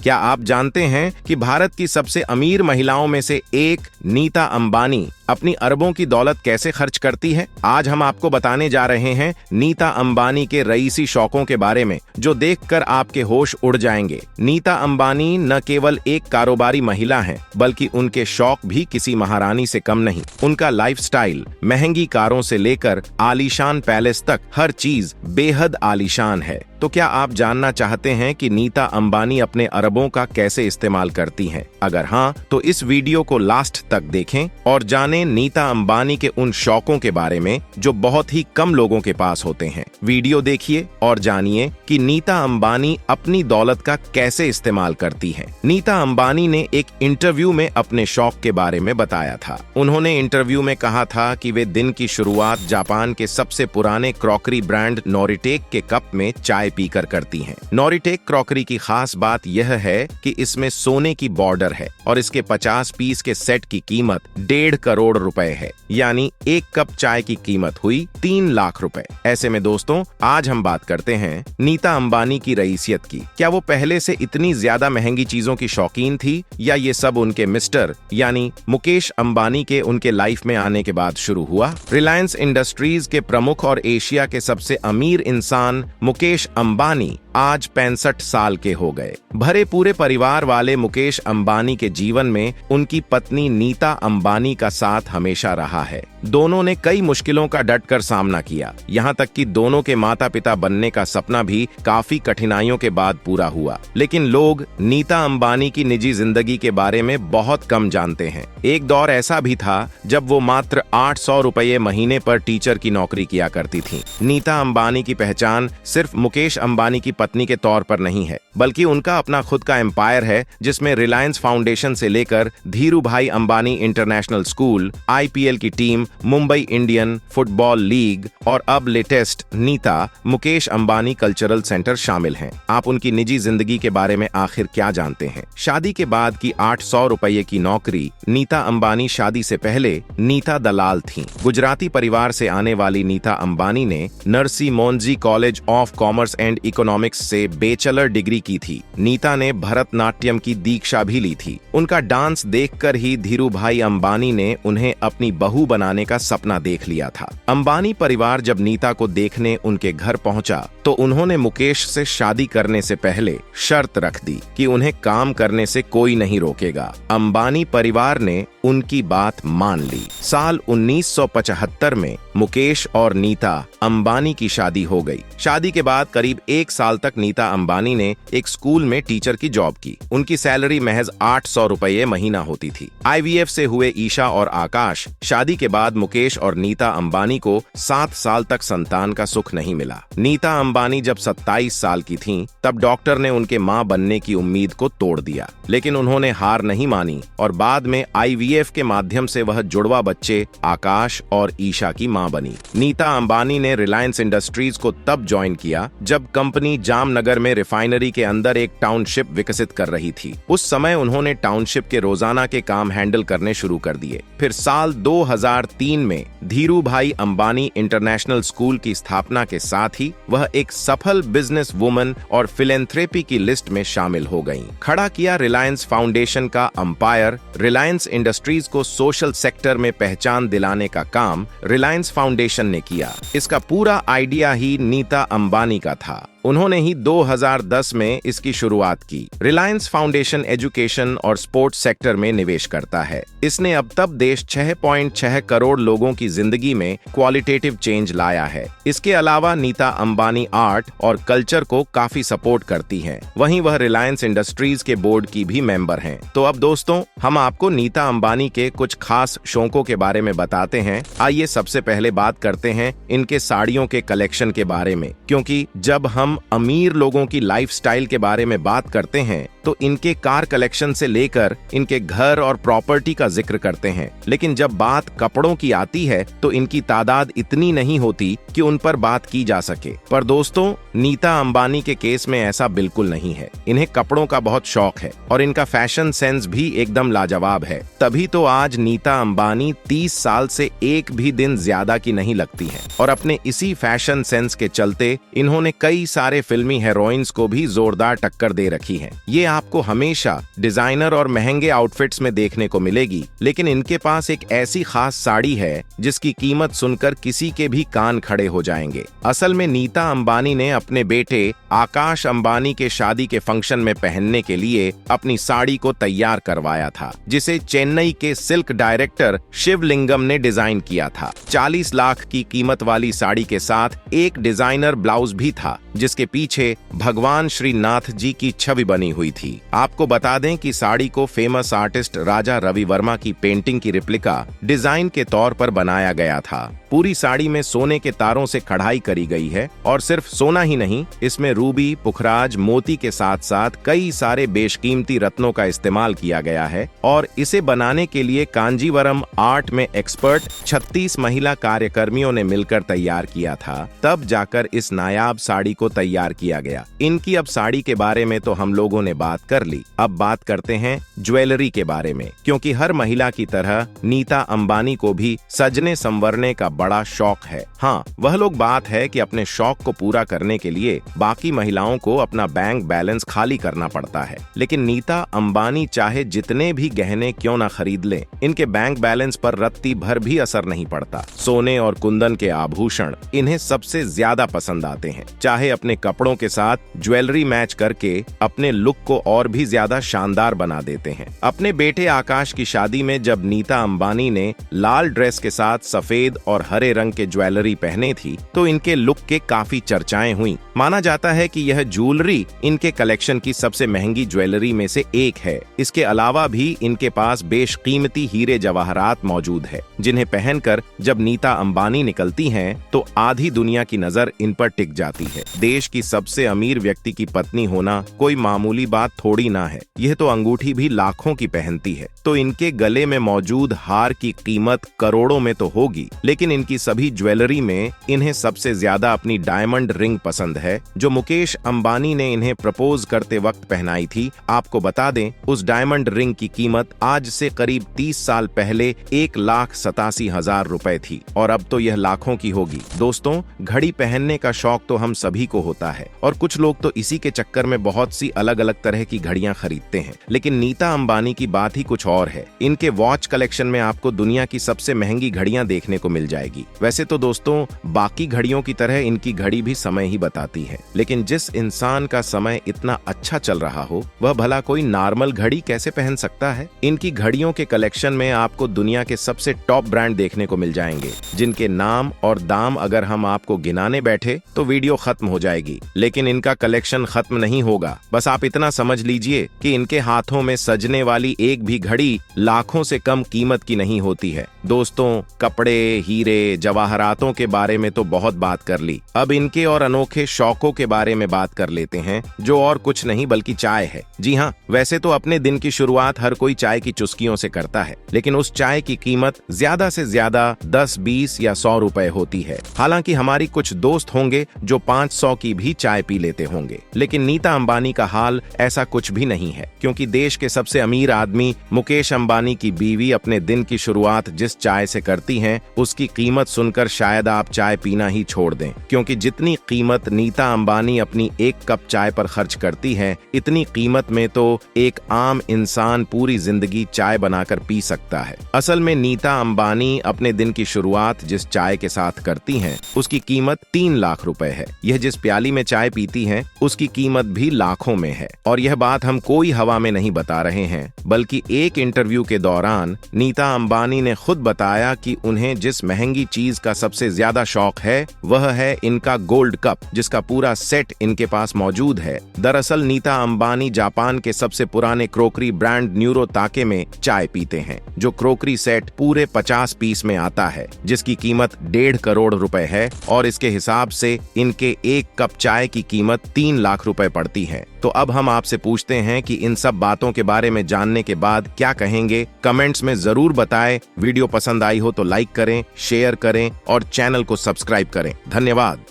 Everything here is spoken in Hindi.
क्या आप जानते हैं कि भारत की सबसे अमीर महिलाओं में से एक नीता अंबानी अपनी अरबों की दौलत कैसे खर्च करती है? आज हम आपको बताने जा रहे हैं नीता अंबानी के रईसी शौकों के बारे में, जो देखकर आपके होश उड़ जाएंगे। नीता अंबानी न केवल एक कारोबारी महिला हैं, बल्कि उनके शौक भी किसी महारानी से कम नहीं। उनका लाइफस्टाइल महंगी कारों से लेकर आलीशान पैलेस तक हर चीज बेहद आलीशान है। तो क्या आप जानना चाहते हैं कि नीता अंबानी अपने अरबों का कैसे इस्तेमाल करती हैं? अगर हाँ, तो इस वीडियो को लास्ट तक देखें और जानें नीता अंबानी के उन शौकों के बारे में जो बहुत ही कम लोगों के पास होते हैं। वीडियो देखिए और जानिए कि नीता अंबानी अपनी दौलत का कैसे इस्तेमाल करती हैं। नीता अंबानी ने एक इंटरव्यू में अपने शौक के बारे में बताया था। उन्होंने इंटरव्यू में कहा था कि वे दिन की शुरुआत जापान के सबसे पुराने क्रॉकरी ब्रांड नोरिटेक के कप में चाय पीकर करती हैं। नोरिटेक क्रॉकरी की खास बात यह है कि इसमें सोने की बॉर्डर है और इसके 50 पीस के सेट की कीमत 1.5 करोड़ रुपए है, यानी एक कप चाय की कीमत हुई 3 लाख रुपए। ऐसे में दोस्तों, आज हम बात करते हैं नीता अंबानी की रईसियत की। क्या वो पहले से इतनी ज्यादा महंगी चीजों की शौकीन थी, या ये सब उनके मिस्टर यानी मुकेश अंबानी के उनके लाइफ में आने के बाद शुरू हुआ? रिलायंस इंडस्ट्रीज के प्रमुख और एशिया के सबसे अमीर इंसान मुकेश अंबानी आज 65 साल के हो गए। भरे पूरे परिवार वाले मुकेश अंबानी के जीवन में उनकी पत्नी नीता अंबानी का साथ हमेशा रहा है। दोनों ने कई मुश्किलों का डटकर सामना किया, यहाँ तक कि दोनों के माता पिता बनने का सपना भी काफी कठिनाइयों के बाद पूरा हुआ। लेकिन लोग नीता अंबानी की निजी जिंदगी के बारे में बहुत कम जानते हैं। एक दौर ऐसा भी था जब वो मात्र 800 रुपये महीने पर टीचर की नौकरी किया करती थी। नीता अंबानी की पहचान सिर्फ मुकेश अंबानी की पत्नी के तौर पर नहीं है, बल्कि उनका अपना खुद का एम्पायर है, जिसमें रिलायंस फाउंडेशन से लेकर Dhiru Bhai Ambani international school, IPL की टीम, मुंबई इंडियन फुटबॉल लीग और अब latest Nita Mukesh Ambani cultural centre शामिल हैं। आप उनकी निजी जिंदगी के बारे में आखिर क्या जानते हैं? शादी के बाद की 800 रुपये की नौकरी। नीता अंबानी शादी से पहले नीता दलाल थीं। गुजराती परिवार से आने वाली नीता अंबानी ने Narsee Monjee college of commerce and economics से बैचलर डिग्री की थी। नीता ने भरतनाट्यम की दीक्षा भी ली थी। उनका डांस देखकर ही धीरू भाई अंबानी ने उन्हें अपनी बहू बनाने का सपना देख लिया था। अंबानी परिवार जब नीता को देखने उनके घर पहुंचा, तो उन्होंने मुकेश से शादी करने से पहले शर्त रख दी कि उन्हें काम करने से कोई नहीं रोकेगा। अंबानी परिवार ने उनकी बात मान ली। साल 1975 में मुकेश और नीता अंबानी की शादी हो गई। शादी के बाद करीब 1 साल तक नीता अंबानी ने एक स्कूल में टीचर की जॉब की। उनकी सैलरी महज 800 रुपये महीना होती थी। आईवीएफ से हुए ईशा और आकाश। शादी के बाद मुकेश और नीता अंबानी को 7 साल तक संतान का सुख नहीं मिला। नीता अंबानी जब 27 साल की थीं, तब डॉक्टर ने उनके मां बनने की उम्मीद को तोड़ दिया, लेकिन उन्होंने हार नहीं मानी और बाद में आईवीएफ के माध्यम से वह जुड़वा बच्चे आकाश और ईशा की मां बनी। नीता अंबानी ने रिलायंस इंडस्ट्रीज को तब ज्वाइन किया जब कंपनी जामनगर में रिफाइनरी के अंदर एक टाउनशिप विकसित कर रही थी। उस समय उन्होंने टाउनशिप के रोजाना के काम हैंडल करने शुरू कर दिए। फिर साल 2003 में धीरू भाई अंबानी इंटरनेशनल स्कूल की स्थापना के साथ ही वह एक सफल बिजनेस वुमन और फिलेंथ्रेपी की लिस्ट में शामिल हो गईं। खड़ा किया रिलायंस फाउंडेशन का अंपायर। रिलायंस इंडस्ट्रीज को सोशल सेक्टर में पहचान दिलाने का काम रिलायंस फाउंडेशन ने किया। इसका पूरा आइडिया ही नीता अंबानी का था। उन्होंने ही 2010 में इसकी शुरुआत की। रिलायंस फाउंडेशन एजुकेशन और स्पोर्ट्स सेक्टर में निवेश करता है। इसने अब तक देश 6.6 करोड़ लोगों की जिंदगी में क्वालिटेटिव चेंज लाया है। इसके अलावा नीता अंबानी आर्ट और कल्चर को काफी सपोर्ट करती हैं। वहीं वह रिलायंस इंडस्ट्रीज के बोर्ड की भी मेंबर हैं। तो अब दोस्तों, हम आपको नीता अंबानी के कुछ खास शौकों के बारे में बताते हैं। आइए सबसे पहले बात करते हैं इनके साड़ियों के कलेक्शन के बारे में, क्योंकि जब हम अमीर लोगों की लाइफस्टाइल के बारे में बात करते हैं तो इनके कार कलेक्शन से लेकर इनके घर और प्रॉपर्टी का जिक्र करते हैं, लेकिन जब बात कपड़ों की आती है तो इनकी तादाद इतनी नहीं होती कि उन पर बात की जा सके। पर दोस्तों, नीता अंबानी के केस में ऐसा बिल्कुल नहीं है। इन्हें कपड़ों का बहुत शौक है और इनका फैशन सेंस भी एकदम लाजवाब है। तभी तो आज नीता अंबानी 30 साल से एक भी दिन ज्यादा की नहीं लगती है और अपने इसी फैशन सेंस के चलते इन्होंने कई सारे फिल्मी हीरोइंस को भी जोरदार टक्कर दे रखी है। ये आपको हमेशा डिजाइनर और महंगे आउटफिट्स में देखने को मिलेगी, लेकिन इनके पास एक ऐसी खास साड़ी है जिसकी कीमत सुनकर किसी के भी कान खड़े हो जाएंगे। असल में नीता अंबानी ने अपने बेटे आकाश अंबानी के शादी के फंक्शन में पहनने के लिए अपनी साड़ी को तैयार करवाया था, जिसे चेन्नई के सिल्क डायरेक्टर शिवलिंगम ने डिजाइन किया था। 40 लाख की कीमत वाली साड़ी के साथ एक डिजाइनर ब्लाउज भी था, जिसके पीछे भगवान श्रीनाथ जी की छवि बनी हुई थी। आपको बता दें कि साड़ी को फेमस आर्टिस्ट राजा रवि वर्मा की पेंटिंग की रिप्लिका डिजाइन के तौर पर बनाया गया था। पूरी साड़ी में सोने के तारों से कढ़ाई करी गई है, और सिर्फ सोना ही नहीं, इसमें रूबी, पुखराज, मोती के साथ साथ कई सारे बेशकीमती रत्नों का इस्तेमाल किया गया है। और इसे बनाने के लिए कांजीवरम आर्ट में एक्सपर्ट 36 महिला कार्यकर्मियों ने मिलकर तैयार किया था। तब जाकर इस नायाब साड़ी को तैयार किया गया। इनकी अब साड़ी के बारे में तो हम लोगों ने बात कर ली, अब बात करते हैं ज्वेलरी के बारे में, क्योंकि हर महिला की तरह नीता अंबानी को भी सजने संवरने का बड़ा शौक है। हाँ, वह लोग बात है कि अपने शौक को पूरा करने के लिए बाकी महिलाओं को अपना बैंक बैलेंस खाली करना पड़ता है, लेकिन नीता अंबानी चाहे जितने भी गहने क्यों ना खरीद लें, इनके बैंक बैलेंस पर रत्ती भर भी असर नहीं पड़ता। सोने और कुंदन के आभूषण इन्हें सबसे ज्यादा पसंद आते हैं। चाहे अपने कपड़ों के साथ ज्वेलरी मैच करके अपने लुक को और भी ज्यादा शानदार बना देते हैं। अपने बेटे आकाश की शादी में जब नीता अंबानी ने लाल ड्रेस के साथ सफेद और हरे रंग के ज्वेलरी पहने थी, तो इनके लुक के काफी चर्चाएं हुई। माना जाता है कि यह ज्वेलरी इनके कलेक्शन की सबसे महंगी ज्वेलरी में से एक है। इसके अलावा भी इनके पास बेशकीमती हीरे जवाहरात मौजूद है, जिन्हें पहनकर जब नीता अंबानी निकलती हैं, तो आधी दुनिया की नजर इन पर टिक जाती है। देश की सबसे अमीर व्यक्ति की पत्नी होना कोई मामूली बात थोड़ी ना है। यह तो अंगूठी भी लाखों की पहनती है, तो इनके गले में मौजूद हार की कीमत करोड़ों में तो होगी, लेकिन इनकी सभी ज्वेलरी में इन्हें सबसे ज्यादा अपनी डायमंड रिंग पसंद है, जो मुकेश अंबानी ने इन्हें प्रपोज करते वक्त पहनाई थी। आपको बता दें, उस डायमंड रिंग की कीमत आज से करीब 30 साल पहले 1,87,000 रुपए थी, और अब तो यह लाखों की होगी। दोस्तों, घड़ी पहनने का शौक तो हम सभी को होता है, और कुछ लोग तो इसी के चक्कर में बहुत सी अलग अलग तरह की घड़ियां खरीदते हैं। लेकिन नीता अंबानी की बात ही कुछ और है। इनके वॉच कलेक्शन में आपको दुनिया की सबसे महंगी घड़ियां देखने को मिल जाएगी। वैसे तो दोस्तों, बाकी घड़ियों की तरह इनकी घड़ी भी समय ही बताती है, लेकिन जिस इंसान का समय इतना अच्छा चल रहा हो, वह भला कोई नॉर्मल घड़ी कैसे पहन सकता है। इनकी घड़ियों के कलेक्शन में आपको दुनिया के सबसे टॉप ब्रांड देखने को मिल जाएंगे, जिनके नाम और दाम अगर हम आपको गिनाने बैठे तो वीडियो खत्म हो जाएगी। लेकिन इनका कलेक्शन खत्म नहीं होगा। बस आप इतना समझ लीजिए कि इनके हाथों में सजने वाली एक भी घड़ी लाखों से कम कीमत की नहीं होती है। दोस्तों, कपड़े, हीरे, जवाहरातों के बारे में तो बहुत बात कर ली। अब इनके और अनोखे शौकों के बारे में बात कर लेते हैं, जो और कुछ नहीं बल्कि चाय है। जी हाँ, वैसे तो अपने दिन की शुरुआत हर कोई चाय की चुस्कियों से करता है, लेकिन उस चाय की कीमत ज्यादा से ज्यादा 10, 20 या 100 रुपए होती है। हालांकि हमारी कुछ दोस्त होंगे जो 500 की भी चाय पी लेते होंगे, लेकिन नीता अंबानी का हाल ऐसा कुछ भी नहीं है, क्योंकि देश के सबसे अमीर आदमी मुकेश अंबानी की बीवी अपने दिन की शुरुआत जिस चाय से करती हैं, उसकी कीमत सुनकर शायद आप चाय पीना ही छोड़ दें, क्योंकि जितनी कीमत नीता अंबानी अपनी एक कप चाय पर खर्च करती है, इतनी कीमत में तो एक आम इंसान पूरी जिंदगी चाय बनाकर पी सकता है। असल में नीता अंबानी अपने दिन की शुरुआत जिस चाय के साथ करती हैं, उसकी कीमत 3 लाख रुपए है। यह जिस प्याली में चाय पीती हैं, उसकी कीमत भी लाखों में है। और यह बात हम कोई हवा में नहीं बता रहे हैं, बल्कि एक इंटरव्यू के दौरान नीता अंबानी ने खुद बताया कि उन्हें जिस महंगी चीज का सबसे ज्यादा शौक है, वह है इनका गोल्ड कप, जिसका पूरा सेट इनके पास मौजूद है। दरअसल नीता अंबानी जापान के सबसे पुराने क्रोकरी ब्रांड न्यूरो ताके में चाय पीते हैं, जो क्रोकरी सेट पूरे 50 पीस में आता है, जिसकी कीमत 1.5 करोड़ रुपए है, और इसके हिसाब से इनके एक कप चाय की कीमत 3 लाख रुपए पड़ती है। तो अब हम आपसे पूछते हैं कि इन सब बातों के बारे में जानने के बाद क्या कहेंगे? कमेंट्स में जरूर बताएं। वीडियो पसंद आई हो तो लाइक करें, शेयर करें और चैनल को सब्सक्राइब करें। धन्यवाद।